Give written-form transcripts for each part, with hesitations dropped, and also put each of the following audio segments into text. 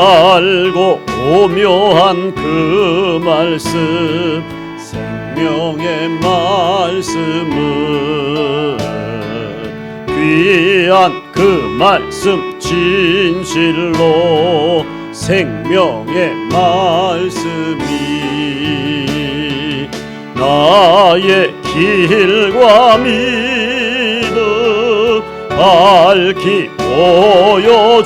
알고 오묘한 그 말씀, 생명의 말씀은 귀한 그 말씀 진실로 생명의 말씀이 나의 길과 믿음 밝히 보여주니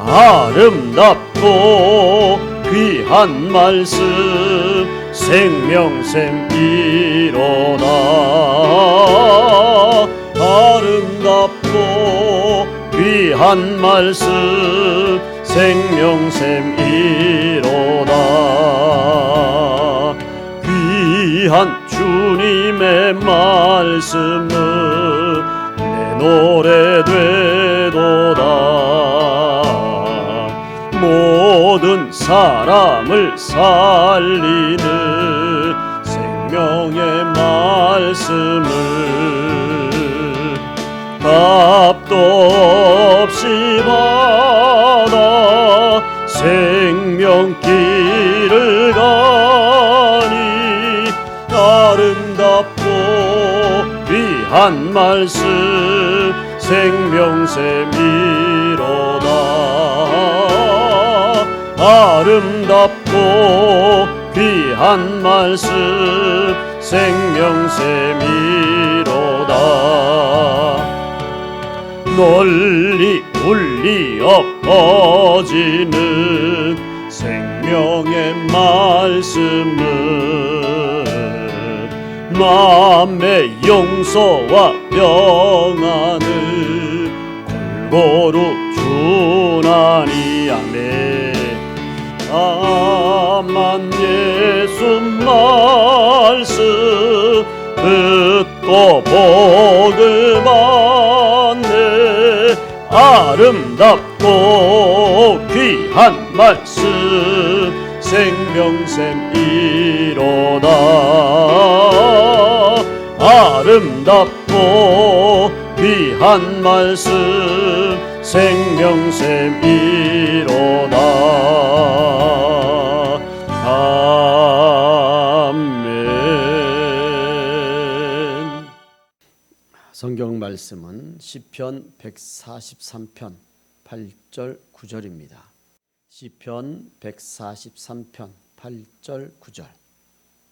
아름답고 귀한 말씀 생명샘이로다. 아름답고 귀한 말씀 생명샘이로다. 귀한 주님의 말씀은 내 노래 되도다. 모든 사람을 살리는 생명의 말씀을 값도 없이 받아 생명길을 가니 아름답고 귀한 말씀 생명샘이로다. 아름답고 귀한 말씀 생명샘이로다. 널리 울리어 퍼지는 생명의 말씀은 마음의 용서와 평안을 골고루 주나니. 아멘. 다만 예수 말씀 듣고 복을 받네. 아름답고 귀한 말씀 생명샘이로다. 아름답고 귀한 말씀 생명샘이로다. 아멘. 성경 말씀은 시편 143편 8절 9절입니다. 시편 143편 8절 9절,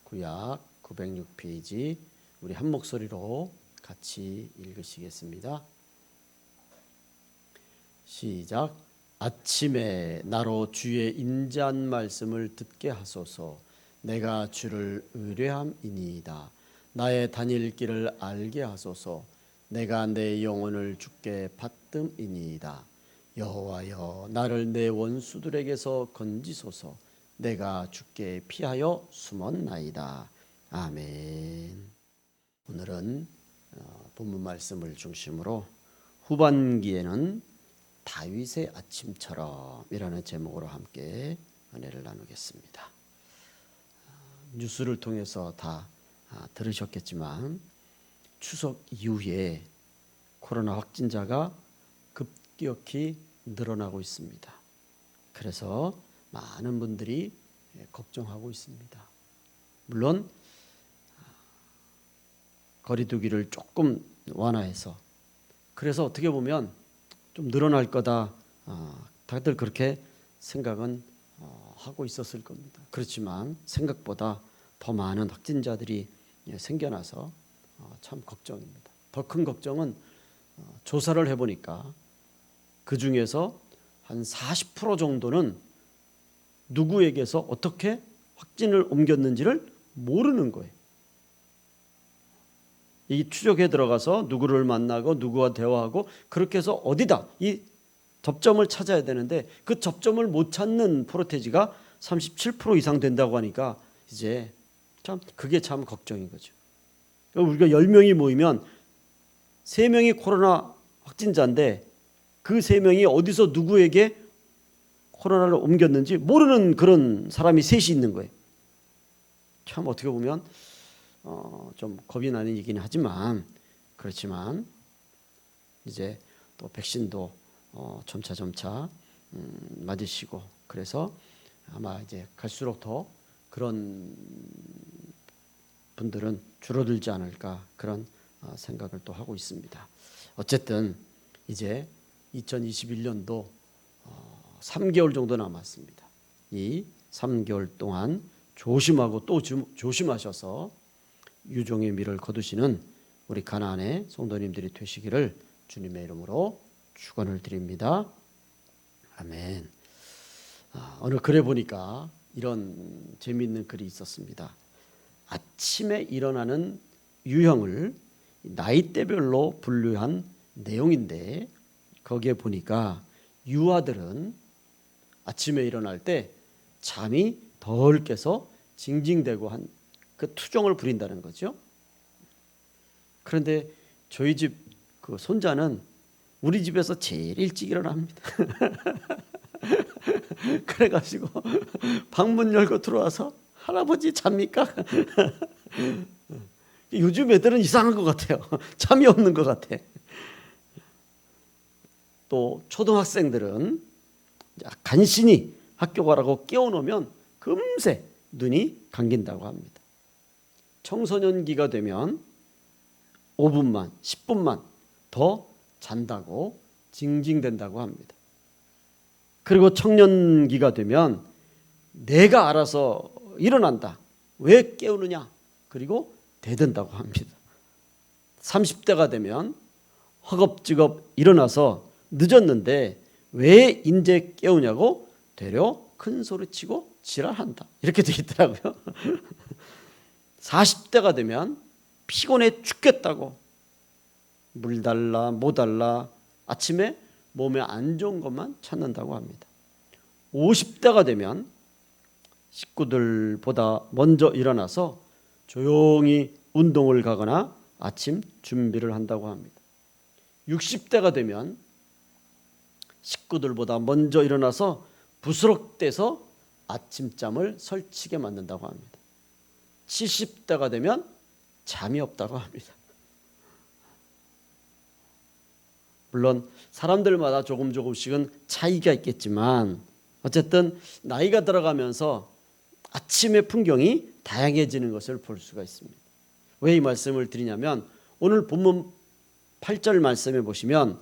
구약 906페이지 우리 한 목소리로 같이 읽으시겠습니다. 시작. 아침에 나로 주의 인자한 말씀을 듣게 하소서. 내가 주를 의뢰함이니이다. 나의 다닐 길을 알게 하소서. 내가 내 영혼을 주께 받듦이니이다. 여호와여, 나를 내 원수들에게서 건지소서. 내가 주께 피하여 숨었나이다. 아멘. 오늘은 본문 말씀을 중심으로 후반기에는 다윗의 아침처럼 이라는 제목으로 함께 은혜를 나누겠습니다. 뉴스를 통해서 다 들으셨겠지만 추석 이후에 코로나 확진자가 급격히 늘어나고 있습니다. 그래서 많은 분들이 걱정하고 있습니다. 물론 거리두기를 조금 완화해서, 그래서 어떻게 보면 좀 늘어날 거다, 다들 그렇게 생각은 하고 있었을 겁니다. 그렇지만 생각보다 더 많은 확진자들이 생겨나서 참 걱정입니다. 더 큰 걱정은 조사를 해보니까 그 중에서 한 40% 정도는 누구에게서 어떻게 확진을 옮겼는지를 모르는 거예요. 이 추적에 들어가서 누구를 만나고 누구와 대화하고 그렇게 해서 어디다 이 접점을 찾아야 되는데 그 접점을 못 찾는 프로테지가 37% 이상 된다고 하니까 이제 참 그게 참 걱정인 거죠. 우리가 10명이 모이면 3명이 코로나 확진자인데 그 3명이 어디서 누구에게 코로나를 옮겼는지 모르는 그런 사람이 셋이 있는 거예요. 참 어떻게 보면 좀 겁이 나는 얘기는 하지만, 그렇지만 이제 또 백신도 점차 맞으시고, 그래서 아마 이제 갈수록 더 그런 분들은 줄어들지 않을까, 그런 생각을 또 하고 있습니다. 어쨌든 이제 2021년도 3개월 정도 남았습니다. 이 3개월 동안 조심하고 또 조심하셔서 유종의 미를 거두시는 우리 가나안의 성도님들이 되시기를 주님의 이름으로 축원을 드립니다. 아멘. 오늘 글에 보니까 이런 재미있는 글이 있었습니다. 아침에 일어나는 유형을 나이대별로 분류한 내용인데, 거기에 보니까 유아들은 아침에 일어날 때 잠이 덜 깨서 징징대고 한 그 투정을 부린다는 거죠. 그런데 저희 집 그 손자는 우리 집에서 제일 일찍 일어납니다. 그래가지고 방문 열고 들어와서 할아버지 잡니까? 요즘 애들은 이상한 것 같아요. 잠이 없는 것 같아. 또 초등학생들은 간신히 학교 가라고 깨워놓으면 금세 눈이 감긴다고 합니다. 청소년기가 되면 5분만 10분만 더 잔다고 징징댄다고 합니다. 그리고 청년기가 되면 내가 알아서 일어난다, 왜 깨우느냐, 그리고 대든다고 합니다. 30대가 되면 허겁지겁 일어나서 늦었는데 왜 인제 깨우냐고 되려 큰 소리치고 지랄한다, 이렇게 되어 있더라고요. 40대가 되면 피곤해 죽겠다고 물 달라 뭐 달라 아침에 몸에 안 좋은 것만 찾는다고 합니다. 50대가 되면 식구들보다 먼저 일어나서 조용히 운동을 가거나 아침 준비를 한다고 합니다. 60대가 되면 식구들보다 먼저 일어나서 부스럭대서 아침잠을 설치게 만든다고 합니다. 70대가 되면 잠이 없다고 합니다. 물론 사람들마다 조금씩은 차이가 있겠지만 어쨌든 나이가 들어가면서 아침의 풍경이 다양해지는 것을 볼 수가 있습니다. 왜 이 말씀을 드리냐면 오늘 본문 8절 말씀에 보시면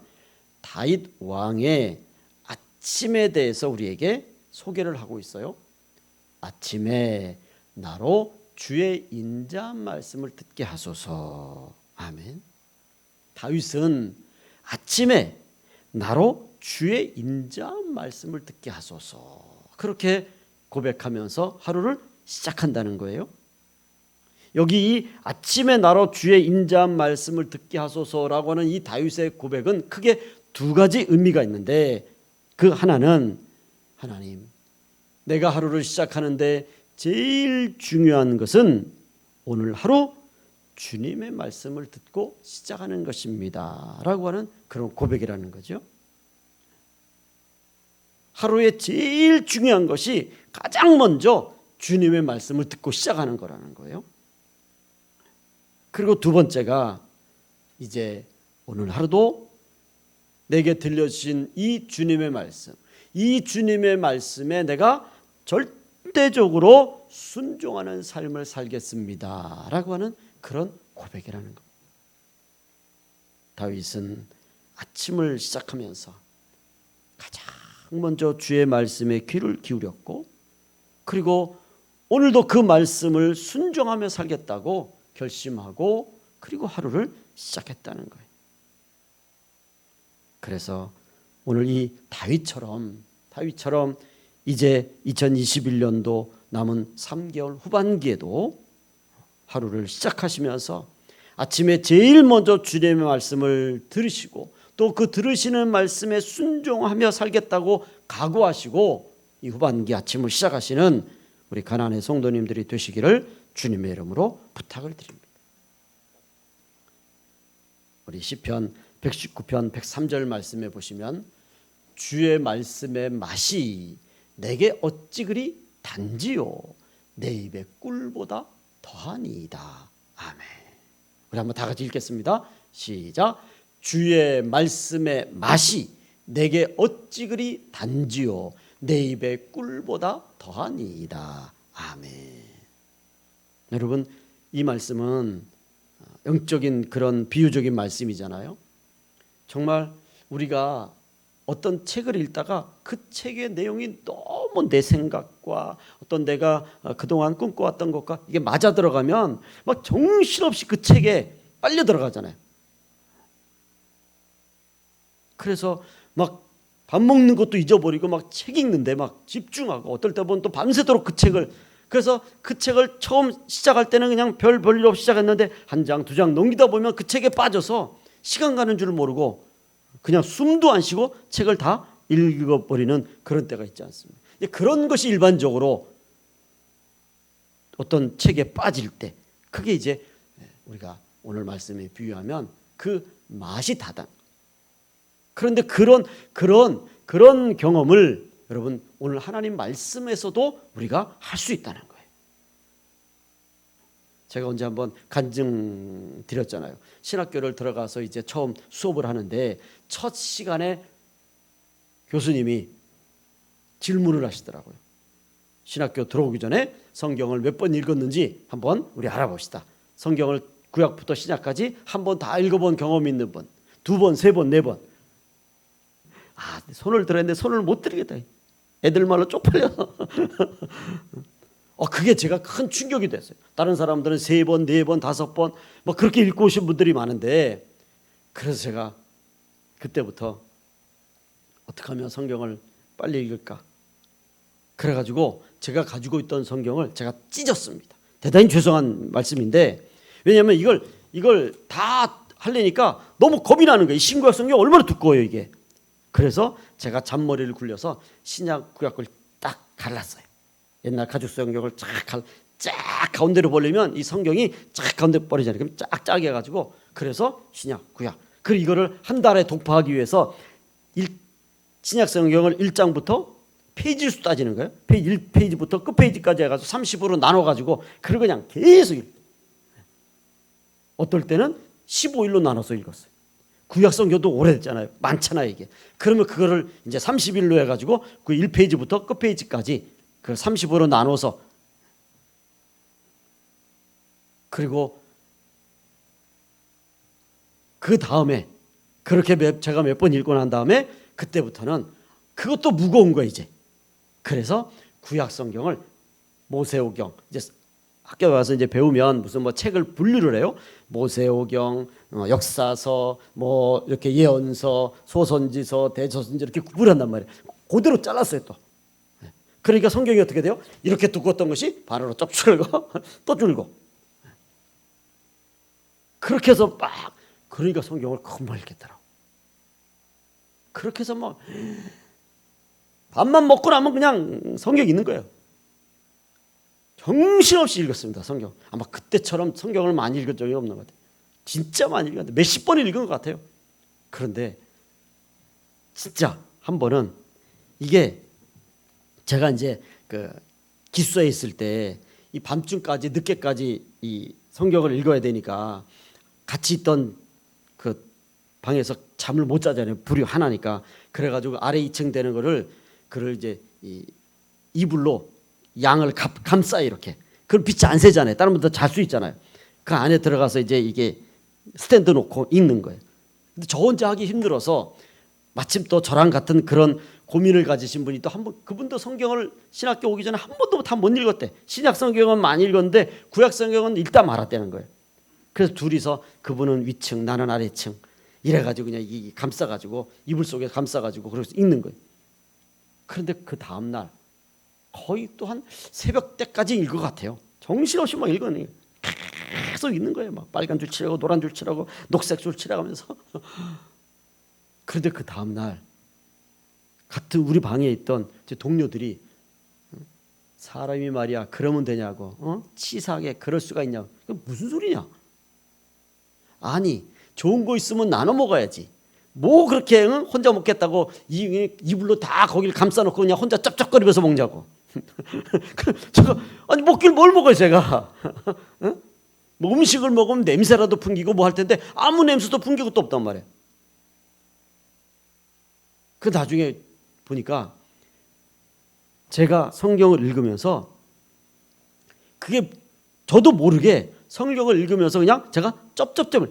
다윗 왕의 아침에 대해서 우리에게 소개를 하고 있어요. 아침에 나로 주의 인자한 말씀을 듣게 하소서. 아멘. 다윗은 아침에 나로 주의 인자한 말씀을 듣게 하소서, 그렇게 고백하면서 하루를 시작한다는 거예요. 여기 이 아침에 나로 주의 인자한 말씀을 듣게 하소서라고 하는 이 다윗의 고백은 크게 두 가지 의미가 있는데, 그 하나는 하나님, 내가 하루를 시작하는데 제일 중요한 것은 오늘 하루 주님의 말씀을 듣고 시작하는 것입니다 라고 하는 그런 고백이라는 거죠. 하루에 제일 중요한 것이 가장 먼저 주님의 말씀을 듣고 시작하는 거라는 거예요. 그리고 두 번째가 이제 오늘 하루도 내게 들려주신 이 주님의 말씀, 이 주님의 말씀에 내가 절대적으로 순종하는 삶을 살겠습니다 라고 하는 그런 고백이라는 것. 다윗은 아침을 시작하면서 가장 먼저 주의 말씀에 귀를 기울였고, 그리고 오늘도 그 말씀을 순종하며 살겠다고 결심하고 그리고 하루를 시작했다는 거예요. 그래서 오늘 이 다윗처럼 이제 2021년도 남은 3개월 후반기에도 하루를 시작하시면서 아침에 제일 먼저 주님의 말씀을 들으시고 또 그 들으시는 말씀에 순종하며 살겠다고 각오하시고 이 후반기 아침을 시작하시는 우리 가나안의 성도님들이 되시기를 주님의 이름으로 부탁을 드립니다. 우리 시편 119편 103절 말씀에 보시면 주의 말씀의 맛이 내게 어찌 그리 단지요 내 입의 꿀보다 더하니이다. 아멘. 우리 한번 다 같이 읽겠습니다. 시작. 주의 말씀의 맛이 내게 어찌 그리 단지요 내 입의 꿀보다 더하니이다. 아멘. 여러분, 이 말씀은 영적인 그런 비유적인 말씀이잖아요. 정말 우리가 어떤 책을 읽다가 그 책의 내용이 너무 내 생각과 어떤 내가 그동안 꿈꿔왔던 것과 이게 맞아 들어가면 막 정신없이 그 책에 빨려 들어가잖아요. 그래서 막 밥 먹는 것도 잊어버리고 막 책 읽는데 막 집중하고 어떨 때 보면 또 밤새도록 그 책을, 그래서 그 책을 처음 시작할 때는 그냥 별일 없이 시작했는데 한 장, 두 장 넘기다 보면 그 책에 빠져서 시간 가는 줄 모르고 그냥 숨도 안 쉬고 책을 다 읽어버리는 그런 때가 있지 않습니까? 그런 것이 일반적으로 어떤 책에 빠질 때, 그게 이제 우리가 오늘 말씀에 비유하면 그 맛이 다다. 그런데 그런 경험을 여러분 오늘 하나님 말씀에서도 우리가 할 수 있다는 거예요. 제가 언제 한번 간증 드렸잖아요. 신학교를 들어가서 이제 처음 수업을 하는데 첫 시간에 교수님이 질문을 하시더라고요. 신학교 들어오기 전에 성경을 몇 번 읽었는지 한번 우리 알아봅시다. 성경을 구약부터 신약까지 한 번 다 읽어본 경험이 있는 분, 두 번, 세 번, 네 번. 손을 들었는데 손을 못 들겠다. 애들 말로 쪽팔려서. 그게 제가 큰 충격이 됐어요. 다른 사람들은 세 번, 네 번, 다섯 번 뭐 그렇게 읽고 오신 분들이 많은데, 그래서 제가 그때부터 어떻게 하면 성경을 빨리 읽을까? 그래가지고 제가 가지고 있던 성경을 제가 찢었습니다. 대단히 죄송한 말씀인데, 왜냐하면 이걸 다 하려니까 너무 겁이 나는 거예요. 신구약 성경 얼마나 두꺼워요 이게. 그래서 제가 잔머리를 굴려서 신약 구약을 딱 갈랐어요. 옛날 가죽 성경을 쫙 가운데로 벌리면 이 성경이 쫙 가운데 버리잖아요. 그럼 쫙 해가지고, 그래서 신약 구약. 그리고 이거를 한 달에 독파하기 위해서 신약 성경을 1장부터 페이지 수 따지는 거예요. 1페이지부터 끝페이지까지 해가지고 30으로 나눠가지고 그걸 그냥 계속 읽어요. 어떨 때는 15일로 나눠서 읽었어요. 구약 성경도 오래됐잖아요. 많잖아요 이게. 그러면 그거를 이제 30일로 해가지고 그 1페이지부터 끝페이지까지 그 30으로 나눠서, 그리고 그 다음에 그렇게 제가 몇 번 읽고 난 다음에 그때부터는 그것도 무거운 거예요 이제. 그래서 구약 성경을 모세오경, 이제 학교 와서 이제 배우면 무슨 뭐 책을 분류를 해요. 모세오경, 역사서, 뭐 이렇게 예언서, 소선지서, 대저선지 이렇게 구분한단 말이에요. 그대로 잘랐어요 또. 그러니까 성경이 어떻게 돼요? 이렇게 두꺼웠던 것이 반으로 쭉 줄고 또 줄고. 그렇게 해서 막, 그러니까 성경을 금방 읽겠더라고. 그렇게 해서 뭐 밥만 먹고 나면 그냥 성경이 있는 거예요. 정신없이 읽었습니다 성경. 아마 그때처럼 성경을 많이 읽은 적이 없는 것 같아요. 진짜 많이 읽었는데 몇십 번을 읽은 것 같아요. 그런데 진짜 한 번은, 이게 제가 이제 그 기숙사에 있을 때 이 밤중까지 늦게까지 이 성경을 읽어야 되니까 같이 있던 그 방에서 잠을 못 자잖아요. 불이 하나니까. 그래가지고 아래 2층 되는 거를 이제 이 이불로 양을 감싸요 이렇게. 그럼 빛이 안 새잖아요. 다른 분들 잘 수 있잖아요. 그 안에 들어가서 이제 이게 스탠드 놓고 읽는 거예요. 근데 저 혼자 하기 힘들어서, 마침 또 저랑 같은 그런 고민을 가지신 분이 또 한 번, 그분도 성경을 신학교 오기 전에 한 번도 다 못 읽었대. 신약 성경은 많이 읽었는데 구약 성경은 읽다 말았다는 거예요. 그래서 둘이서, 그분은 위층 나는 아래층 이래가지고 그냥 이 감싸가지고 이불 속에 감싸가지고 그래서 읽는 거예요. 그런데 그 다음 날 거의 또 한 새벽 때까지 읽을 것 같아요. 정신없이 막 읽어내요. 계속 읽는 거예요. 막 빨간 줄 칠하고 노란 줄 칠하고 녹색 줄 칠하면서. 그런데 그 다음 날 같은 우리 방에 있던 제 동료들이, 사람이 말이야 그러면 되냐고, 치사하게 그럴 수가 있냐고. 무슨 소리냐? 아니 좋은 거 있으면 나눠 먹어야지. 뭐 그렇게 혼자 먹겠다고 이불로 다 거기를 감싸놓고 그냥 혼자 쩝쩝거리면서 먹냐고. 제가 아니 먹길 뭘 먹어요 제가. 뭐 음식을 먹으면 냄새라도 풍기고 뭐 할 텐데 아무 냄새도 풍기고 또 없단 말이에요. 그 나중에 보니까 제가 성경을 읽으면서 그게 저도 모르게 성경을 읽으면서 그냥 제가 쩝쩝쩝을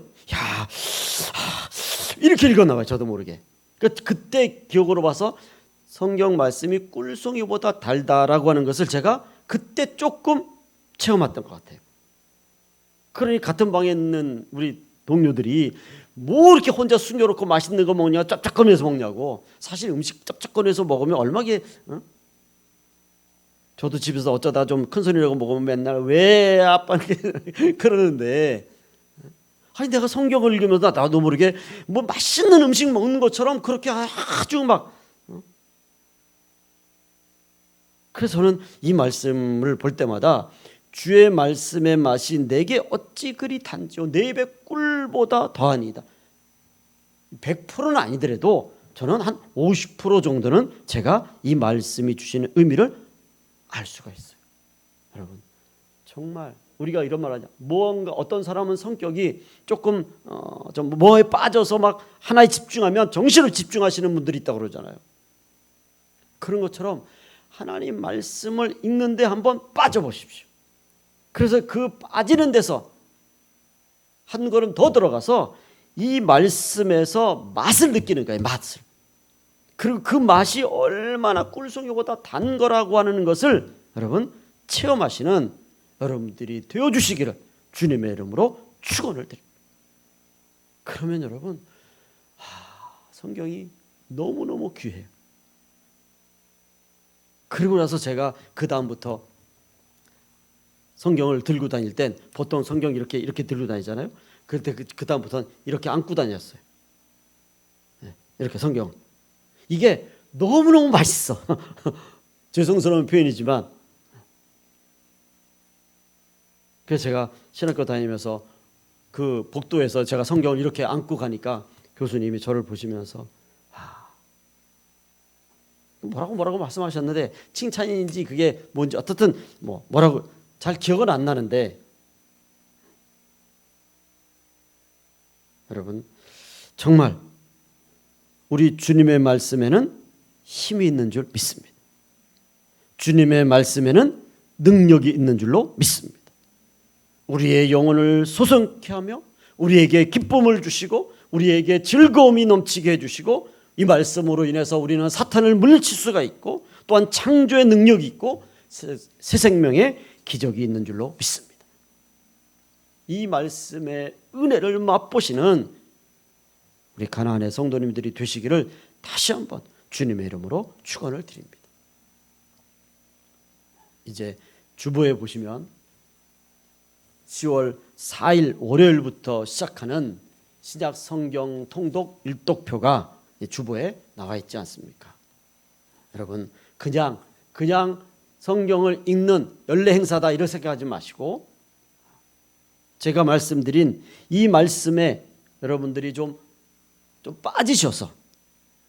이렇게 읽었나 봐요. 저도 모르게. 그때 기억으로 봐서 성경 말씀이 꿀송이보다 달다라고 하는 것을 제가 그때 조금 체험했던 것 같아요. 그러니 같은 방에 있는 우리 동료들이 뭐 이렇게 혼자 숨겨놓고 맛있는 거 먹냐, 짭짭거리면서 먹냐고. 사실 음식 짭짭거리면서 먹으면 얼마게 저도 집에서 어쩌다 좀 큰 소리라고 먹으면 맨날 왜 아빠 그러는데, 아니 내가 성경을 읽으면서 나도 모르게 뭐 맛있는 음식 먹는 것처럼 그렇게 아주 막. 그래서 저는 이 말씀을 볼 때마다 주의 말씀의 맛이 내게 어찌 그리 단지요 내 입의 꿀보다 더하니이다. 100%는 아니더라도 저는 한 50% 정도는 제가 이 말씀이 주시는 의미를 알 수가 있어요. 여러분 정말 우리가 이런 말 하냐, 뭔가 어떤 사람은 성격이 조금 좀 뭐에 빠져서 막 하나에 집중하면 정신을 집중하시는 분들이 있다고 그러잖아요. 그런 것처럼 하나님 말씀을 읽는데 한번 빠져보십시오. 그래서 그 빠지는 데서 한 걸음 더 들어가서 이 말씀에서 맛을 느끼는 거예요. 맛을. 그리고 그 맛이 얼마나 꿀송이보다 단 거라고 하는 것을 여러분 체험하시는 여러분들이 되어주시기를 주님의 이름으로 축원을 드립니다. 그러면 여러분 성경이 너무너무 귀해요. 그리고 나서 제가 그 다음부터 성경을 들고 다닐 땐 보통 성경 이렇게 들고 다니잖아요. 그때 그 다음부터는 이렇게 안고 다녔어요. 이렇게 성경. 이게 너무너무 맛있어. 죄송스러운 표현이지만. 그래서 제가 신학교 다니면서 그 복도에서 제가 성경을 이렇게 안고 가니까 교수님이 저를 보시면서 뭐라고 말씀하셨는데 칭찬인지 그게 뭔지 어떻든 뭐라고 잘 기억은 안 나는데, 여러분 정말 우리 주님의 말씀에는 힘이 있는 줄 믿습니다. 주님의 말씀에는 능력이 있는 줄로 믿습니다. 우리의 영혼을 소성케 하며 우리에게 기쁨을 주시고 우리에게 즐거움이 넘치게 해주시고, 이 말씀으로 인해서 우리는 사탄을 물리칠 수가 있고 또한 창조의 능력이 있고 새 생명의 기적이 있는 줄로 믿습니다. 이 말씀의 은혜를 맛보시는 우리 가나안의 성도님들이 되시기를 다시 한번 주님의 이름으로 축원을 드립니다. 이제 주보에 보시면 10월 4일 월요일부터 시작하는 신약 성경 통독 일독표가 주보에 나와 있지 않습니까? 여러분 그냥 성경을 읽는 연례 행사다 이렇게 생각하지 마시고, 제가 말씀드린 이 말씀에 여러분들이 좀 빠지셔서,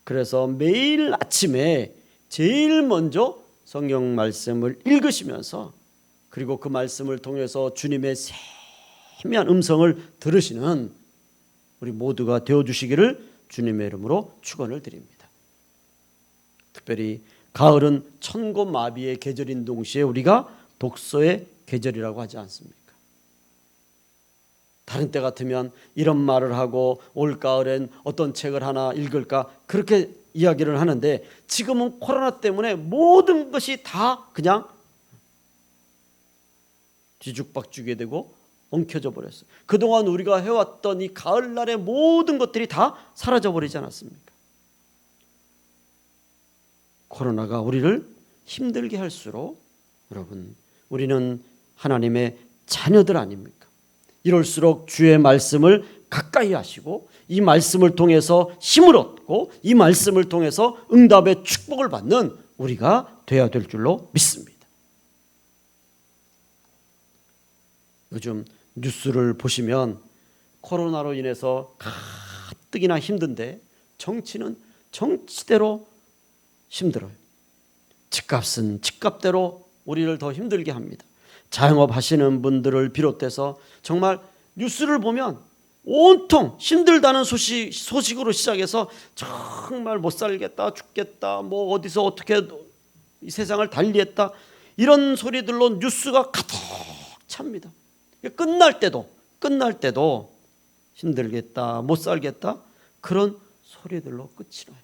그래서 매일 아침에 제일 먼저 성경 말씀을 읽으시면서 그리고 그 말씀을 통해서 주님의 세미한 음성을 들으시는 우리 모두가 되어주시기를 주님의 이름으로 축원을 드립니다. 특별히 가을은 천고마비의 계절인 동시에 우리가 독서의 계절이라고 하지 않습니까? 다른 때 같으면 이런 말을 하고 올가을엔 어떤 책을 하나 읽을까 그렇게 이야기를 하는데, 지금은 코로나 때문에 모든 것이 다 그냥 뒤죽박죽이 되고 엉켜져 버렸어요. 그동안 우리가 해왔던 이 가을날의 모든 것들이 다 사라져버리지 않았습니까? 코로나가 우리를 힘들게 할수록 여러분 우리는 하나님의 자녀들 아닙니까? 이럴수록 주의 말씀을 가까이 하시고 이 말씀을 통해서 힘을 얻고 이 말씀을 통해서 응답의 축복을 받는 우리가 되어야 될 줄로 믿습니다. 요즘 뉴스를 보시면 코로나로 인해서 가뜩이나 힘든데 정치는 정치대로 힘들어요. 집값은 집값대로 우리를 더 힘들게 합니다. 자영업 하시는 분들을 비롯해서 정말 뉴스를 보면 온통 힘들다는 소식으로 시작해서 정말 못 살겠다, 죽겠다, 뭐 어디서 어떻게 이 세상을 달리했다, 이런 소리들로 뉴스가 가득 찹니다. 끝날 때도 힘들겠다, 못 살겠다, 그런 소리들로 끝이 나요.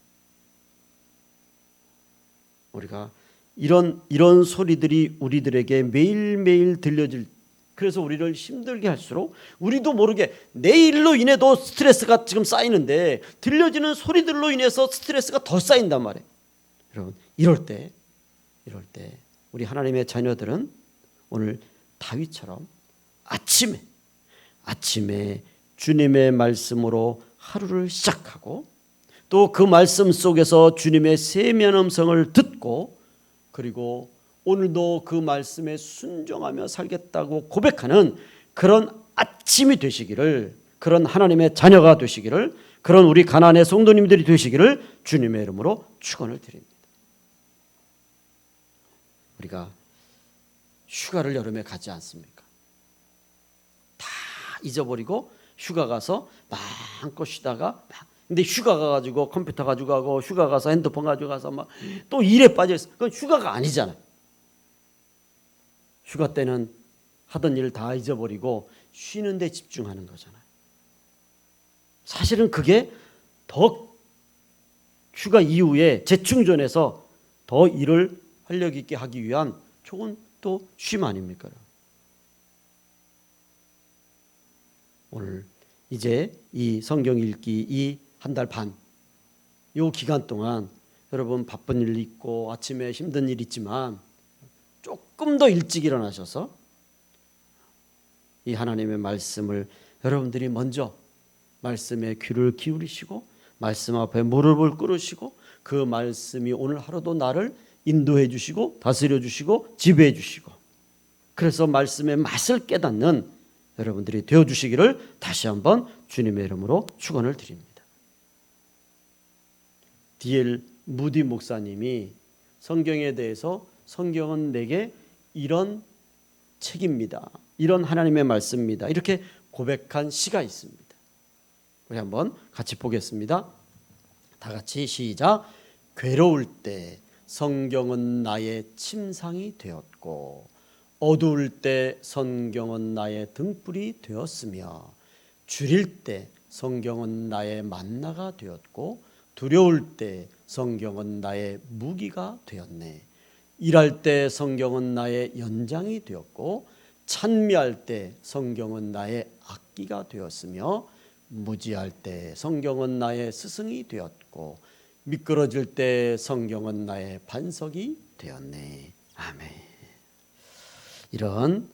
우리가 이런 소리들이 우리들에게 매일매일 들려질, 그래서 우리를 힘들게 할수록 우리도 모르게 내 일로 인해도 스트레스가 지금 쌓이는데 들려지는 소리들로 인해서 스트레스가 더 쌓인단 말이에요. 여러분, 이럴 때 우리 하나님의 자녀들은 오늘 다윗처럼 아침에 주님의 말씀으로 하루를 시작하고, 또 그 말씀 속에서 주님의 세미한 음성을 듣고, 그리고 오늘도 그 말씀에 순종하며 살겠다고 고백하는 그런 아침이 되시기를, 그런 하나님의 자녀가 되시기를, 그런 우리 가나안의 성도님들이 되시기를 주님의 이름으로 축원을 드립니다. 우리가 휴가를 여름에 가지 않습니까? 다 잊어버리고 휴가 가서 마음껏 쉬다가, 근데 휴가 가가지고 컴퓨터 가지고 가고, 휴가 가서 핸드폰 가지고 가서 막 또 일에 빠져 있어. 그건 휴가가 아니잖아요. 휴가 때는 하던 일 다 잊어버리고 쉬는 데 집중하는 거잖아요. 사실은 그게 더 휴가 이후에 재충전해서 더 일을 활력 있게 하기 위한 좋은 또 쉼 아닙니까? 오늘 이제 이 성경 읽기 이 한 달 반, 요 기간 동안 여러분 바쁜 일 있고 아침에 힘든 일 있지만 조금 더 일찍 일어나셔서 이 하나님의 말씀을 여러분들이 먼저 말씀에 귀를 기울이시고 말씀 앞에 무릎을 꿇으시고, 그 말씀이 오늘 하루도 나를 인도해 주시고 다스려 주시고 지배해 주시고, 그래서 말씀의 맛을 깨닫는 여러분들이 되어 주시기를 다시 한번 주님의 이름으로 축원을 드립니다. D.L. 무디 목사님이 성경에 대해서 성경은 내게 이런 책입니다, 이런 하나님의 말씀입니다, 이렇게 고백한 시가 있습니다. 우리 한번 같이 보겠습니다. 다 같이 시작. 괴로울 때 성경은 나의 침상이 되었고, 어두울 때 성경은 나의 등불이 되었으며, 줄일 때 성경은 나의 만나가 되었고, 두려울 때 성경은 나의 무기가 되었네. 일할 때 성경은 나의 연장이 되었고, 찬미할 때 성경은 나의 악기가 되었으며, 무지할 때 성경은 나의 스승이 되었고, 미끄러질 때 성경은 나의 반석이 되었네. 아멘. 이런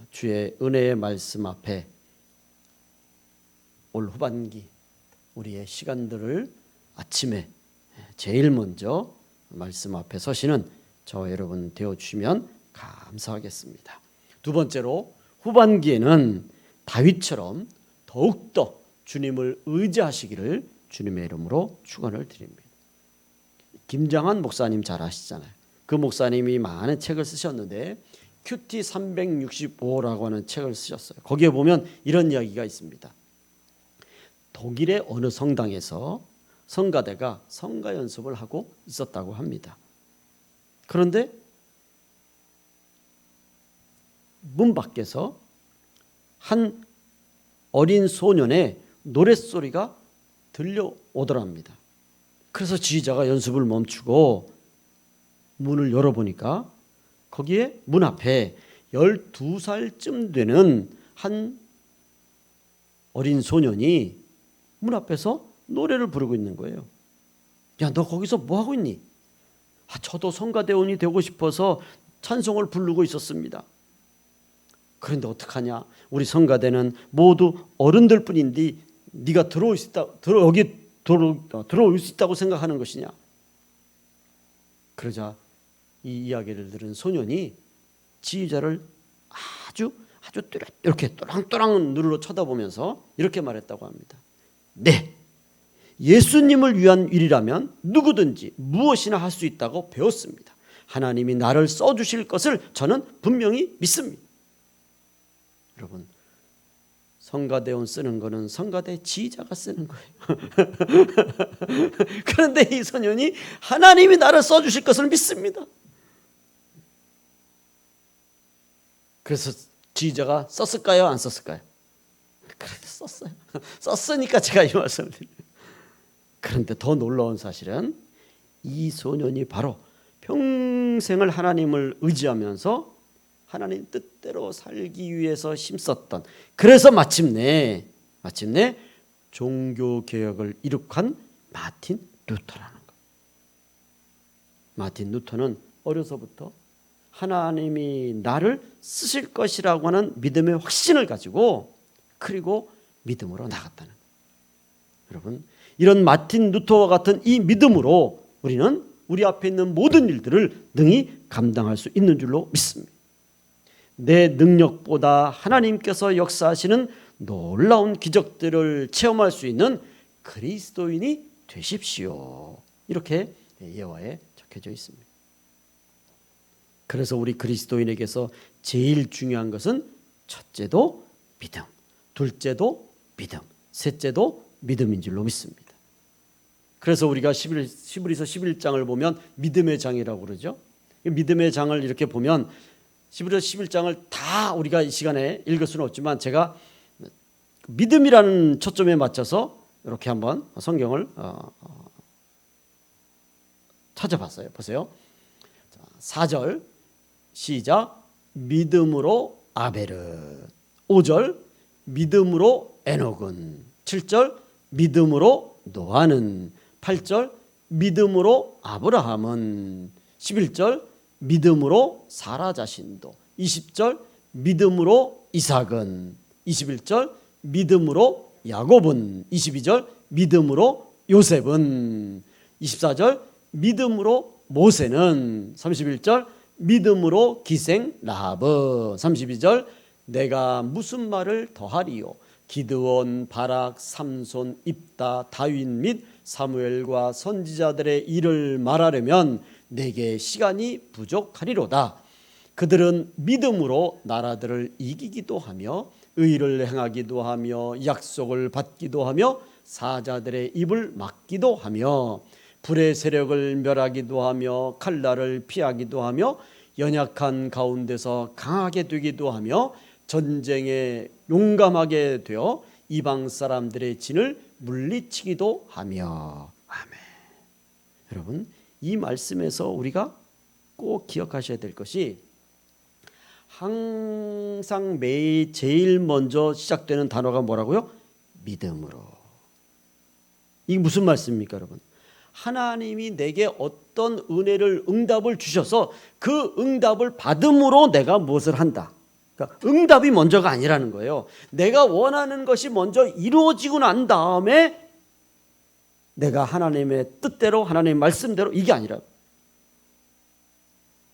주의 은혜의 말씀 앞에 올 후반기 우리의 시간들을 아침에 제일 먼저 말씀 앞에 서시는 저 여러분 되어주시면 감사하겠습니다. 두 번째로, 후반기에는 다윗처럼 더욱더 주님을 의지하시기를 주님의 이름으로 축원을 드립니다. 김장한 목사님 잘 아시잖아요. 그 목사님이 많은 책을 쓰셨는데 큐티 365라고 하는 책을 쓰셨어요. 거기에 보면 이런 이야기가 있습니다. 독일의 어느 성당에서 성가대가 성가 연습을 하고 있었다고 합니다. 그런데 문 밖에서 한 어린 소년의 노랫소리가 들려오더랍니다. 그래서 지휘자가 연습을 멈추고 문을 열어보니까 거기에 문 앞에 12살쯤 되는 한 어린 소년이 문 앞에서 노래를 부르고 있는 거예요. 야, 너 거기서 뭐 하고 있니? 저도 성가대원이 되고 싶어서 찬송을 부르고 있었습니다. 그런데 어떡하냐? 우리 성가대는 모두 어른들 뿐인데 네가 들어올 수 있다고 생각하는 것이냐? 그러자 이 이야기를 들은 소년이 지휘자를 아주 이렇게 또랑또랑 눈으로 쳐다보면서 이렇게 말했다고 합니다. 네, 예수님을 위한 일이라면 누구든지 무엇이나 할 수 있다고 배웠습니다. 하나님이 나를 써주실 것을 저는 분명히 믿습니다. 여러분, 성가대원 쓰는 거는 성가대 지휘자가 쓰는 거예요. 그런데 이 소년이 하나님이 나를 써주실 것을 믿습니다. 그래서 지휘자가 썼을까요? 안 썼을까요? 그래도 썼어요. 썼으니까 제가 이 말씀을 드려요. 그런데 더 놀라운 사실은 이 소년이 바로 평생을 하나님을 의지하면서 하나님 뜻대로 살기 위해서 힘썼던, 그래서 마침내 종교개혁을 이룩한 마틴 루터라는 거예요. 마틴 루터는 어려서부터 하나님이 나를 쓰실 것이라고 하는 믿음의 확신을 가지고 그리고 믿음으로 나갔다는 거예요. 여러분, 이런 마틴 루터와 같은 이 믿음으로 우리는 우리 앞에 있는 모든 일들을 능히 감당할 수 있는 줄로 믿습니다. 내 능력보다 하나님께서 역사하시는 놀라운 기적들을 체험할 수 있는 그리스도인이 되십시오. 이렇게 예화에 적혀져 있습니다. 그래서 우리 그리스도인에게서 제일 중요한 것은 첫째도 믿음, 둘째도 믿음, 셋째도 믿음인 줄로 믿습니다. 그래서 우리가 히브리서 11장을 보면 믿음의 장이라고 그러죠. 믿음의 장을 이렇게 보면 히브리서 11장을 다 우리가 이 시간에 읽을 수는 없지만 제가 믿음이라는 초점에 맞춰서 이렇게 한번 성경을 찾아봤어요. 보세요. 4절 시작. 믿음으로 아벨은, 5절 믿음으로 에녹은, 7절 믿음으로 노아는, 8절 믿음으로 아브라함은, 11절 믿음으로 사라 자신도, 20절 믿음으로 이삭은, 21절 믿음으로 야곱은, 22절 믿음으로 요셉은, 24절 믿음으로 모세는, 31절 믿음으로 기생 라합은, 32절 내가 무슨 말을 더하리요. 기드온, 바락, 삼손, 입다, 다윗 및 사무엘과 선지자들의 일을 말하려면 내게 시간이 부족하리로다. 그들은 믿음으로 나라들을 이기기도 하며 의를 행하기도 하며 약속을 받기도 하며 사자들의 입을 막기도 하며 불의 세력을 멸하기도 하며 칼날을 피하기도 하며 연약한 가운데서 강하게 되기도 하며 전쟁에 용감하게 되어 이방 사람들의 진을 물리치기도 하며. 아멘. 여러분, 이 말씀에서 우리가 꼭 기억하셔야 될 것이 항상 매일 제일 먼저 시작되는 단어가 뭐라고요? 믿음으로. 이게 무슨 말씀입니까, 여러분? 하나님이 내게 어떤 은혜를, 응답을 주셔서 그 응답을 받음으로 내가 무엇을 한다. 그러니까 응답이 먼저가 아니라는 거예요. 내가 원하는 것이 먼저 이루어지고 난 다음에 내가 하나님의 뜻대로, 하나님의 말씀대로, 이게 아니라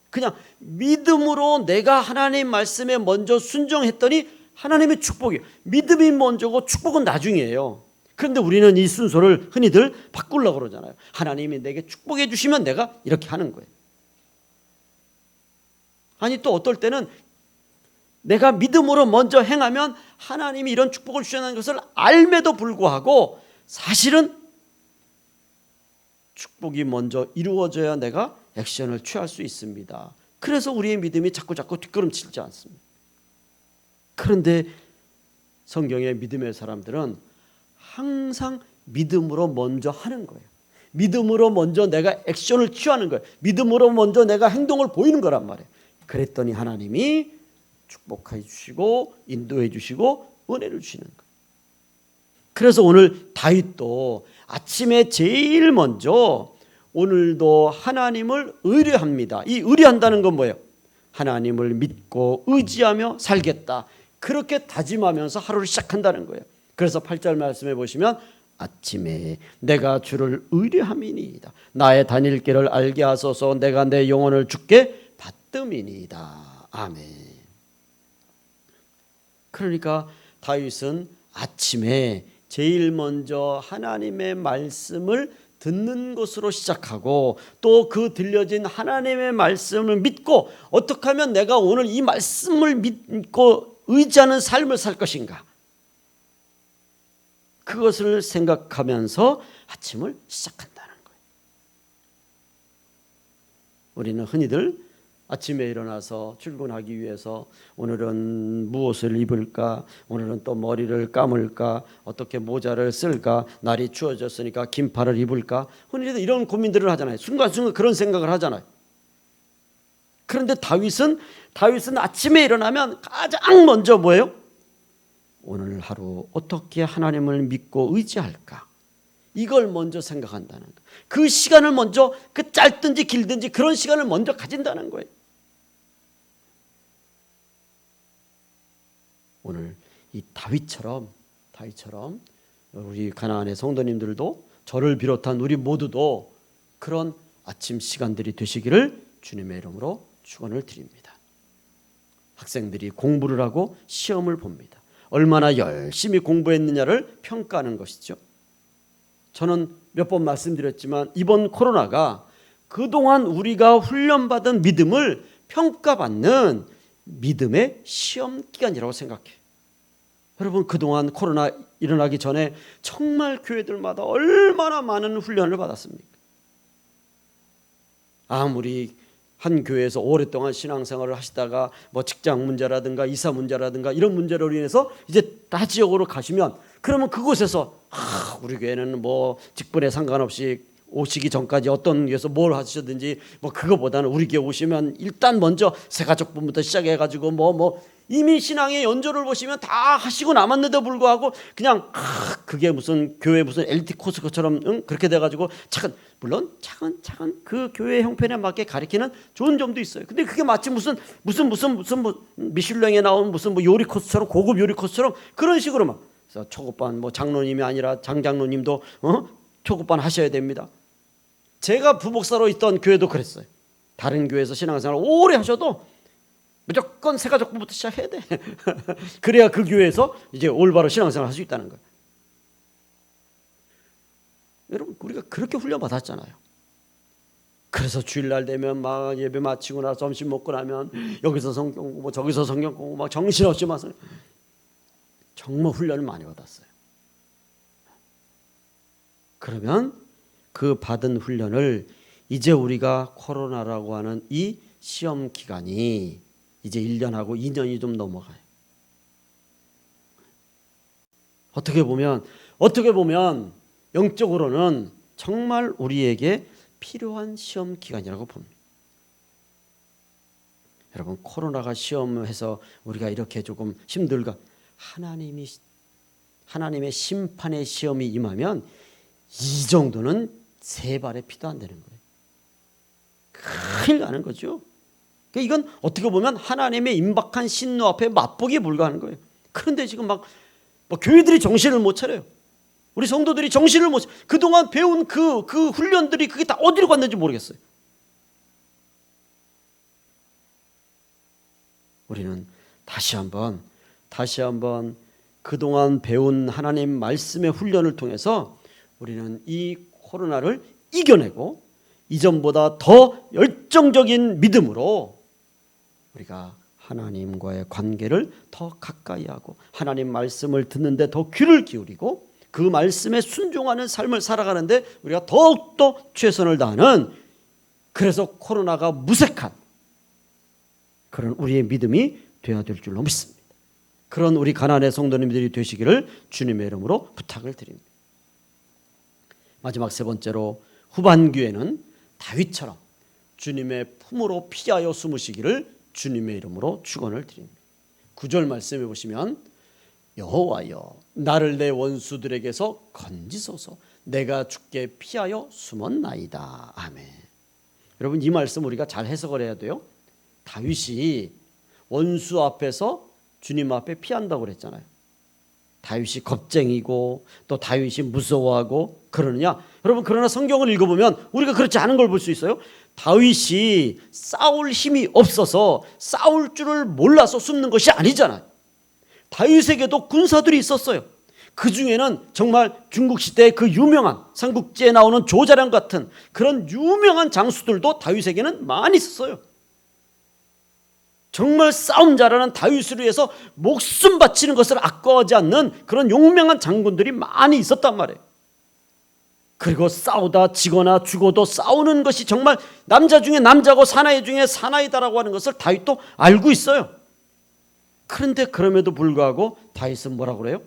그냥 믿음으로 내가 하나님 말씀에 먼저 순종했더니 하나님의 축복이에요. 믿음이 먼저고 축복은 나중이에요. 그런데 우리는 이 순서를 흔히들 바꾸려고 그러잖아요. 하나님이 내게 축복해 주시면 내가 이렇게 하는 거예요. 아니, 또 어떨 때는 내가 믿음으로 먼저 행하면 하나님이 이런 축복을 주시는 것을 알매도 불구하고 사실은 축복이 먼저 이루어져야 내가 액션을 취할 수 있습니다. 그래서 우리의 믿음이 자꾸 뒷걸음치지 않습니다. 그런데 성경의 믿음의 사람들은 항상 믿음으로 먼저 하는 거예요. 믿음으로 먼저 내가 액션을 취하는 거예요. 믿음으로 먼저 내가 행동을 보이는 거란 말이에요. 그랬더니 하나님이 축복해 주시고 인도해 주시고 은혜를 주시는 거예요. 그래서 오늘 다윗도 아침에 제일 먼저 오늘도 하나님을 의뢰합니다. 이 의뢰한다는 건 뭐예요? 하나님을 믿고 의지하며 살겠다. 그렇게 다짐하면서 하루를 시작한다는 거예요. 그래서 8절 말씀해 보시면 아침에 내가 주를 의뢰함이니이다. 나의 다닐 길을 알게 하소서. 내가 내 영혼을 주께 받음이니이다. 아멘. 그러니까 다윗은 아침에 제일 먼저 하나님의 말씀을 듣는 것으로 시작하고 또 그 들려진 하나님의 말씀을 믿고 어떻게 하면 내가 오늘 이 말씀을 믿고 의지하는 삶을 살 것인가, 그것을 생각하면서 아침을 시작한다는 거예요. 우리는 흔히들 아침에 일어나서 출근하기 위해서 오늘은 무엇을 입을까, 오늘은 또 머리를 감을까, 어떻게 모자를 쓸까, 날이 추워졌으니까 긴팔을 입을까, 흔히들 이런 고민들을 하잖아요. 순간순간 그런 생각을 하잖아요. 그런데 다윗은 아침에 일어나면 가장 먼저 뭐예요? 오늘 하루 어떻게 하나님을 믿고 의지할까, 이걸 먼저 생각한다는 거예요. 그 시간을 먼저, 그 짧든지 길든지 그런 시간을 먼저 가진다는 거예요. 오늘 이 다윗처럼 우리 가나안의 성도님들도, 저를 비롯한 우리 모두도 그런 아침 시간들이 되시기를 주님의 이름으로 축원을 드립니다. 학생들이 공부를 하고 시험을 봅니다. 얼마나 열심히 공부했느냐를 평가하는 것이죠. 저는 몇 번 말씀드렸지만 이번 코로나가 그동안 우리가 훈련받은 믿음을 평가받는 믿음의 시험 기간이라고 생각해요. 여러분, 그동안 코로나 일어나기 전에 정말 교회들마다 얼마나 많은 훈련을 받았습니까? 아무리 한 교회에서 오랫동안 신앙생활을 하시다가 뭐 직장 문제라든가 이사 문제라든가 이런 문제로 인해서 이제 다 지역으로 가시면, 그러면 그곳에서 우리 교회는 뭐 직분에 상관없이 오시기 전까지 어떤 교회에서 뭘 하시든지 뭐 그거보다는 우리 교회 오시면 일단 먼저 새가족부부터 시작해가지고 뭐 이미 신앙의 연조를 보시면 다 하시고 남았는데도 불구하고 그냥 그게 무슨 교회 무슨 엘리트 코스처럼 그렇게 돼가지고 물론 차근 그 교회 형편에 맞게 가리키는 좋은 점도 있어요. 근데 그게 마치 무슨 뭐 미슐랭에 나온 무슨 뭐 요리 코스처럼, 고급 요리 코스처럼 그런 식으로 막. 그래서 초급반 뭐 장로님이 아니라 장장로님도 초급반 하셔야 됩니다. 제가 부목사로 있던 교회도 그랬어요. 다른 교회에서 신앙생활을 오래 하셔도 무조건 새가족부부터 시작해야 돼. 그래야 그 교회에서 이제 올바로 신앙생활을 할 수 있다는 거예요. 여러분, 우리가 그렇게 훈련 받았잖아요. 그래서 주일날 되면 막 예배 마치고 나서 점심 먹고 나면 여기서 성경 공부, 저기서 성경 공부, 막 정신없이 막 정말 훈련을 많이 받았어요. 그러면 그 받은 훈련을 이제 우리가 코로나라고 하는 이 시험 기간이 이제 1년하고 2년이 좀 넘어가요. 어떻게 보면 영적으로는 정말 우리에게 필요한 시험 기간이라고 봅니다. 여러분, 코로나가 시험해서 우리가 이렇게 조금 힘들까? 하나님의 심판의 시험이 임하면 이 정도는 세 발의 피도 안 되는 거예요. 큰일 나는 거죠. 이건 어떻게 보면 하나님의 임박한 신노 앞에 맛보기에 불과한 거예요. 그런데 지금 막 교회들이 정신을 못 차려요. 우리 성도들이 정신을 못 차려요. 그동안 배운 그 훈련들이 그게 다 어디로 갔는지 모르겠어요. 우리는 다시 한번 그동안 배운 하나님 말씀의 훈련을 통해서 우리는 이 코로나를 이겨내고 이전보다 더 열정적인 믿음으로 우리가 하나님과의 관계를 더 가까이 하고 하나님 말씀을 듣는데 더 귀를 기울이고 그 말씀에 순종하는 삶을 살아가는데 우리가 더욱더 최선을 다하는, 그래서 코로나가 무색한 그런 우리의 믿음이 되어야 될 줄로 믿습니다. 그런 우리 가나안의 성도님들이 되시기를 주님의 이름으로 부탁을 드립니다. 마지막 세 번째로, 후반기에는 다윗처럼 주님의 품으로 피하여 숨으시기를 주님의 이름으로 축원을 드립니다. 9절 말씀해 보시면, 여호와여 나를 내 원수들에게서 건지소서, 내가 주께 피하여 숨었나이다. 아멘. 여러분, 이 말씀 우리가 잘 해석을 해야 돼요. 다윗이 원수 앞에서 주님 앞에 피한다고 그랬잖아요. 다윗이 겁쟁이고 또 다윗이 무서워하고 그러느냐? 여러분, 그러나 성경을 읽어보면 우리가 그렇지 않은 걸 볼 수 있어요. 다윗이 싸울 힘이 없어서 싸울 줄을 몰라서 숨는 것이 아니잖아요. 다윗에게도 군사들이 있었어요. 그 중에는 정말 중국 시대의 그 유명한 삼국지에 나오는 조자룡 같은 그런 유명한 장수들도 다윗에게는 많이 있었어요. 정말 싸움 잘하는 다윗을 위해서 목숨 바치는 것을 아까워하지 않는 그런 용맹한 장군들이 많이 있었단 말이에요. 그리고 싸우다 지거나 죽어도 싸우는 것이 정말 남자 중에 남자고 사나이 중에 사나이다라고 하는 것을 다윗도 알고 있어요. 그런데 그럼에도 불구하고 다윗은 뭐라고 그래요?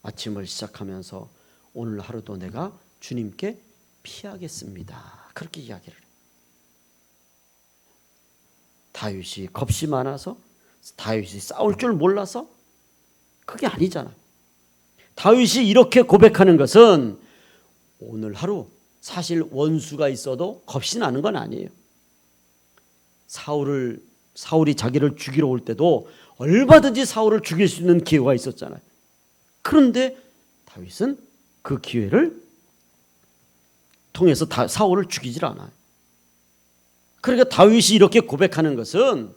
아침을 시작하면서 오늘 하루도 내가 주님께 피하겠습니다. 그렇게 이야기를 해요. 다윗이 겁이 많아서, 다윗이 싸울 줄 몰라서? 그게 아니잖아요. 다윗이 이렇게 고백하는 것은 오늘 하루 사실 원수가 있어도 겁이 나는 건 아니에요. 사울이 자기를 죽이러 올 때도 얼마든지 사울을 죽일 수 있는 기회가 있었잖아요. 그런데 다윗은 그 기회를 통해서 사울을 죽이질 않아요. 그러니까 다윗이 이렇게 고백하는 것은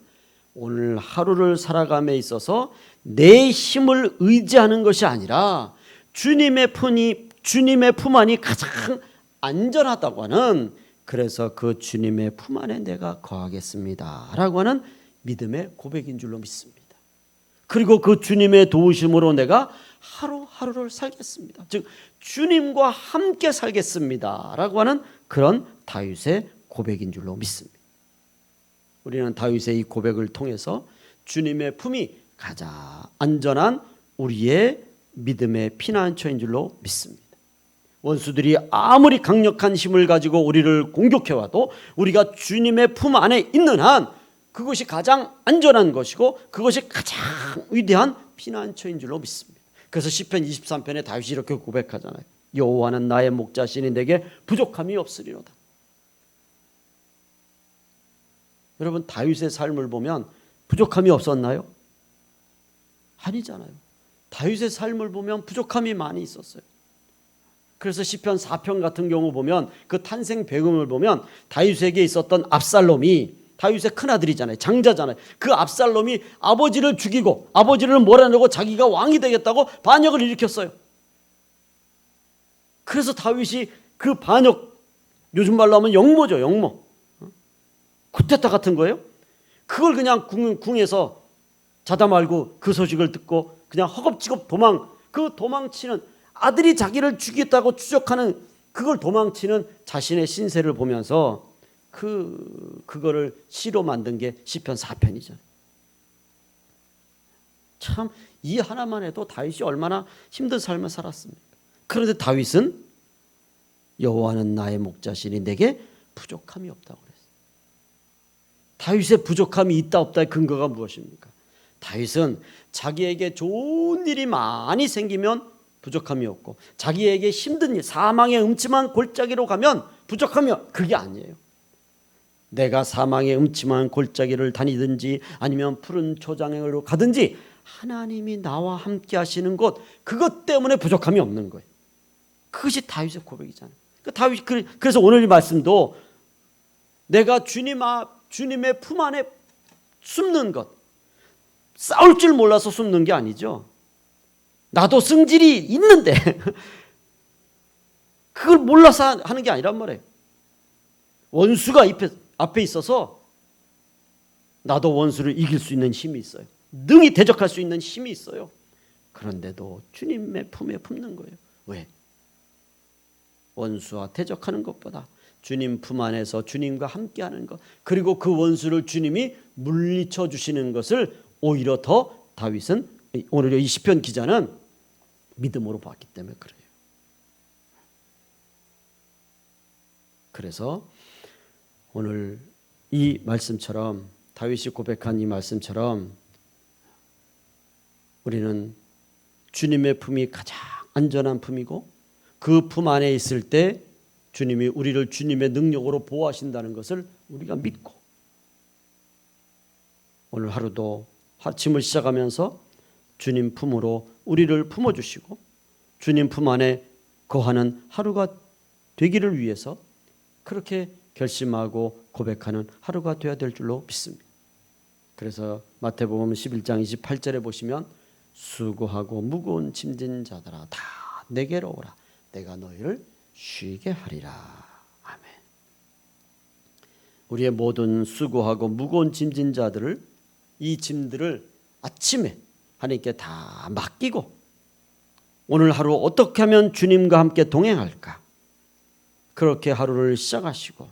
오늘 하루를 살아감에 있어서 내 힘을 의지하는 것이 아니라 주님의 품 안이 가장 안전하다고 하는, 그래서 그 주님의 품 안에 내가 거하겠습니다 라고 하는 믿음의 고백인 줄로 믿습니다. 그리고 그 주님의 도우심으로 내가 하루하루를 살겠습니다. 즉 주님과 함께 살겠습니다 라고 하는 그런 다윗의 고백인 줄로 믿습니다. 우리는 다윗의 이 고백을 통해서 주님의 품이 가장 안전한 우리의 믿음의 피난처인 줄로 믿습니다. 원수들이 아무리 강력한 힘을 가지고 우리를 공격해와도 우리가 주님의 품 안에 있는 한 그것이 가장 안전한 것이고 그것이 가장 위대한 피난처인 줄로 믿습니다. 그래서 시편 23편에 다윗이 이렇게 고백하잖아요. 여호와는 나의 목자시니 내게 부족함이 없으리로다. 여러분, 다윗의 삶을 보면 부족함이 없었나요? 아니잖아요. 다윗의 삶을 보면 부족함이 많이 있었어요. 그래서 시편 4편 같은 경우 보면 그 탄생 배경을 보면 다윗에게 있었던 압살롬이 다윗의 큰아들이잖아요. 장자잖아요. 그 압살롬이 아버지를 죽이고 아버지를 몰아내고 자기가 왕이 되겠다고 반역을 일으켰어요. 그래서 다윗이 그 반역, 요즘 말로 하면 역모죠. 역모. 쿠데타 같은 거예요. 그걸 그냥 궁에서 자다 말고 그 소식을 듣고 그냥 허겁지겁 도망치는, 아들이 자기를 죽이겠다고 추적하는 그걸 도망치는 자신의 신세를 보면서 그거를 시로 만든 게 시편 4편이잖아요. 참 이 하나만 해도 다윗이 얼마나 힘든 삶을 살았습니까? 그런데 다윗은 여호와는 나의 목자시니 내게 부족함이 없다고 그랬어요. 다윗의 부족함이 있다 없다의 근거가 무엇입니까? 다윗은 자기에게 좋은 일이 많이 생기면 부족함이 없고 자기에게 힘든 일, 사망의 음침한 골짜기로 가면 부족함이 그게 아니에요. 내가 사망의 음침한 골짜기를 다니든지 아니면 푸른 초장으로 가든지 하나님이 나와 함께 하시는 것, 그것 때문에 부족함이 없는 거예요. 그것이 다윗의 고백이잖아요. 그래서 오늘 이 말씀도 내가 주님의 품 안에 숨는 것, 싸울 줄 몰라서 숨는 게 아니죠. 나도 성질이 있는데 그걸 몰라서 하는 게 아니란 말이에요. 원수가 앞에 있어서 나도 원수를 이길 수 있는 힘이 있어요. 능히 대적할 수 있는 힘이 있어요. 그런데도 주님의 품에 품는 거예요. 왜? 원수와 대적하는 것보다 주님 품 안에서 주님과 함께하는 것, 그리고 그 원수를 주님이 물리쳐 주시는 것을 오히려 더 다윗은, 오늘 이 시편 기자는 믿음으로 봤기 때문에 그래요. 그래서 오늘 이 말씀처럼, 다윗이 고백한 이 말씀처럼 우리는 주님의 품이 가장 안전한 품이고 그 품 안에 있을 때 주님이 우리를 주님의 능력으로 보호하신다는 것을 우리가 믿고, 오늘 하루도 아침을 시작하면서 주님 품으로 우리를 품어주시고 주님 품 안에 거하는 하루가 되기를 위해서 그렇게 결심하고 고백하는 하루가 되어야 될 줄로 믿습니다. 그래서 마태복음 11장 28절에 보시면 수고하고 무거운 짐진 자들아 다 내게로 오라 내가 너희를 쉬게 하리라. 아멘. 우리의 모든 수고하고 무거운 짐진 자들을, 이 짐들을 아침에 하나님께 다 맡기고 오늘 하루 어떻게 하면 주님과 함께 동행할까, 그렇게 하루를 시작하시고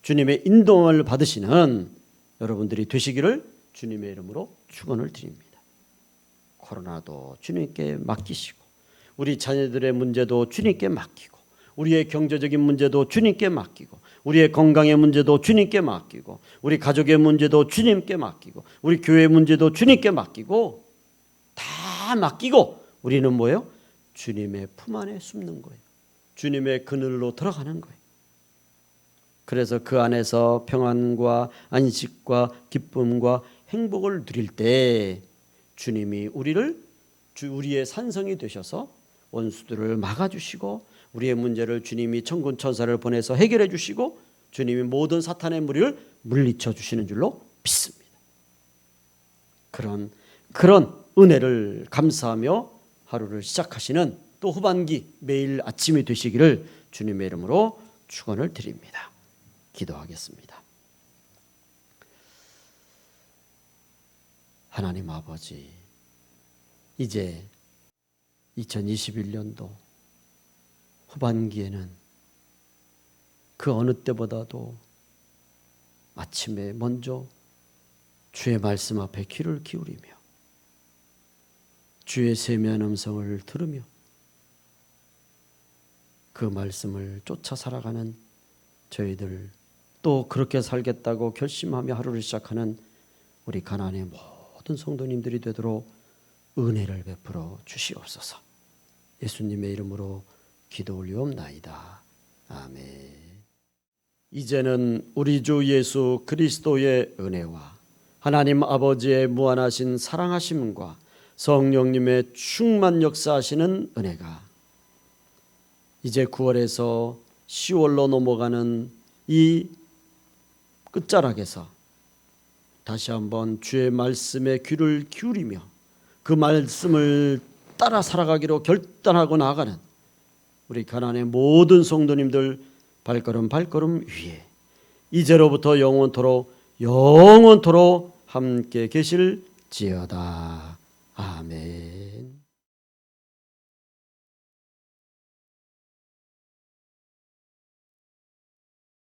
주님의 인도를 받으시는 여러분들이 되시기를 주님의 이름으로 축원을 드립니다. 코로나도 주님께 맡기시고, 우리 자녀들의 문제도 주님께 맡기고, 우리의 경제적인 문제도 주님께 맡기고, 우리의 건강의 문제도 주님께 맡기고, 우리 가족의 문제도 주님께 맡기고, 우리 교회의 문제도 주님께 맡기고, 다 맡기고 우리는 뭐예요? 주님의 품 안에 숨는 거예요. 주님의 그늘로 들어가는 거예요. 그래서 그 안에서 평안과 안식과 기쁨과 행복을 누릴 때 주님이 우리의 산성이 되셔서 원수들을 막아주시고, 우리의 문제를 주님이 천군 천사를 보내서 해결해 주시고, 주님이 모든 사탄의 무리를 물리쳐 주시는 줄로 믿습니다. 그런 은혜를 감사하며 하루를 시작하시는 또 후반기 매일 아침이 되시기를 주님의 이름으로 축원을 드립니다. 기도하겠습니다. 하나님 아버지, 이제 2021년도 후반기에는 그 어느 때보다도 아침에 먼저 주의 말씀 앞에 귀를 기울이며 주의 세미한 음성을 들으며 그 말씀을 쫓아 살아가는 저희들, 또 그렇게 살겠다고 결심하며 하루를 시작하는 우리 가나안의 모든 성도님들이 되도록 은혜를 베풀어 주시옵소서. 예수님의 이름으로 기도 올리옵나이다. 아멘. 이제는 우리 주 예수 그리스도의 은혜와 하나님 아버지의 무한하신 사랑하심과 성령님의 충만 역사하시는 은혜가 이제 9월에서 10월로 넘어가는 이 끝자락에서 다시 한번 주의 말씀에 귀를 기울이며 그 말씀을 따라 살아가기로 결단하고 나아가는 우리 가나안의 모든 성도님들 발걸음 위에 이제로부터 영원토록 함께 계실지어다. 아멘.